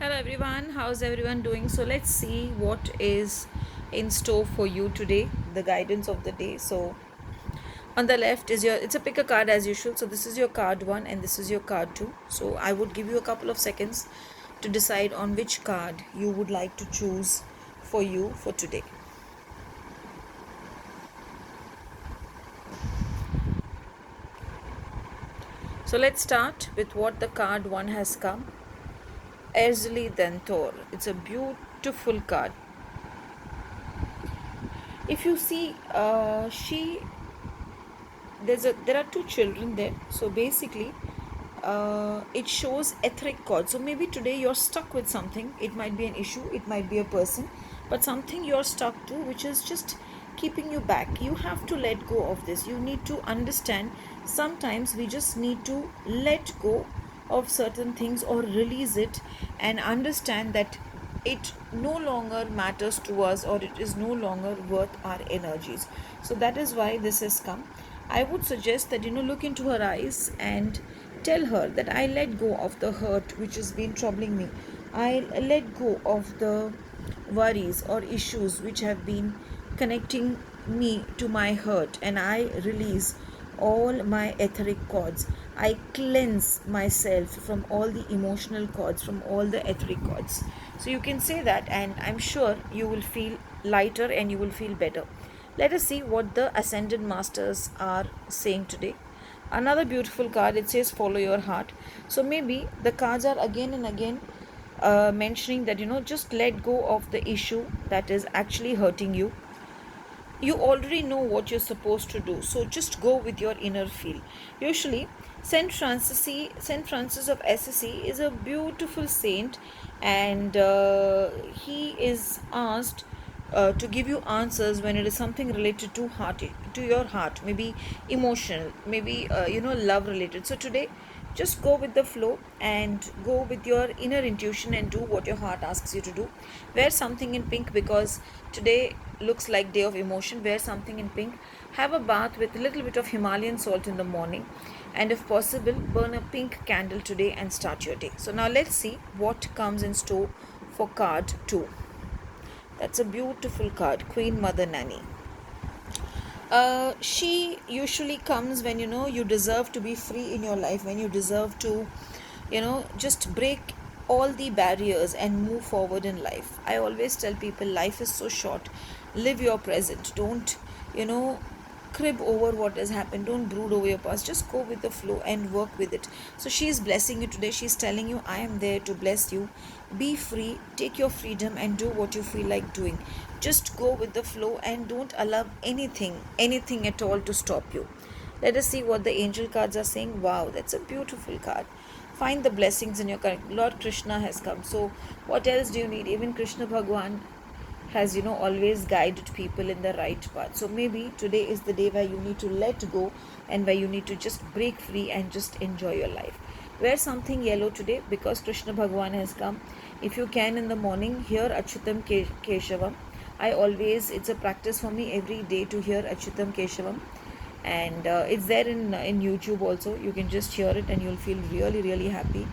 Hello everyone, how's everyone doing? So let's see what is in store for you today, the guidance of the day. So on the left is it's a pick a card as usual. So this is your card 1 and this is your card 2. So I would give you a couple of seconds to decide on which card you would like to choose for you for today. So let's start with what the card 1 has come. Erzli Dentor. It's a beautiful card. If you see, there are two children there. So basically, it shows etheric chord. So maybe today you're stuck with something. It might be an issue, it might be a person, but something you're stuck to, which is just keeping you back. You have to let go of this. You need to understand. Sometimes we just need to let go of certain things or release it and understand that it no longer matters to us, or it is no longer worth our energies. So that is why this has come. I would suggest that look into her eyes and tell her that I let go of the hurt which has been troubling me. I let go of the worries or issues which have been connecting me to my hurt, and I release all my etheric cords. I cleanse myself from all the emotional cords, from all the etheric cords. So you can say that, and I'm sure you will feel lighter and you will feel better. Let us see what the Ascended Masters are saying today. Another beautiful card, it says follow your heart. So maybe the cards are again and again mentioning that just let go of the issue that is actually hurting you. You already know what you're supposed to do, so just go with your inner feel. Usually Saint Francis of Assisi is a beautiful saint, and he is asked to give you answers when it is something related to your heart, maybe emotional, maybe love related. So today, just go with the flow and go with your inner intuition and do what your heart asks you to do. Wear something in pink because today looks like day of emotion. Wear something in pink. Have a bath with a little bit of Himalayan salt in the morning, and if possible, burn a pink candle today and start your day. So now let's see what comes in store for card 2. That's a beautiful card, Queen Mother Nanny. She usually comes when you deserve to be free in your life, when you deserve to just break all the barriers and move forward in life. I always tell people life is so short. Live your present. Don't you know crib over what has happened. Don't brood over your past. Just go with the flow and work with it. So she is blessing you today. She's telling you, I am there to bless you. Be free, take your freedom and do what you feel like doing. Just go with the flow and don't allow anything at all to stop you. Let us see what the angel cards are saying. Wow, that's a beautiful card. Find the blessings in your current. Lord Krishna has come. So what else do you need? Even Krishna Bhagwan has always guided people in the right path. So maybe today is the day where you need to let go and where you need to just break free and just enjoy your life. Wear something yellow today because Krishna Bhagwan has come. If you can in the morning, hear Achyutam Keshavam. It's a practice for me every day to hear Achyutam Keshavam, and it's there in YouTube also. You can just hear it and you'll feel really really happy.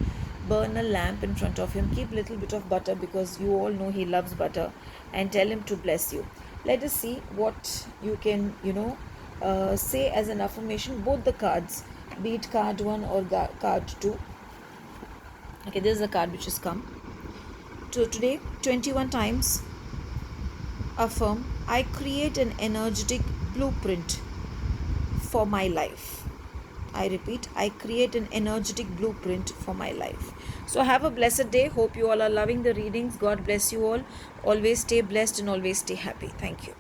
Burn a lamp in front of him. Keep a little bit of butter because you all know he loves butter, and tell him to bless you. Let us see what you can say as an affirmation. Both the cards, be it card 1 or card 2. Okay, this is a card which has come. So today 21 times affirm, I create an energetic blueprint for my life. I repeat, I create an energetic blueprint for my life. So have a blessed day. Hope you all are loving the readings. God bless you all. Always stay blessed and always stay happy. Thank you.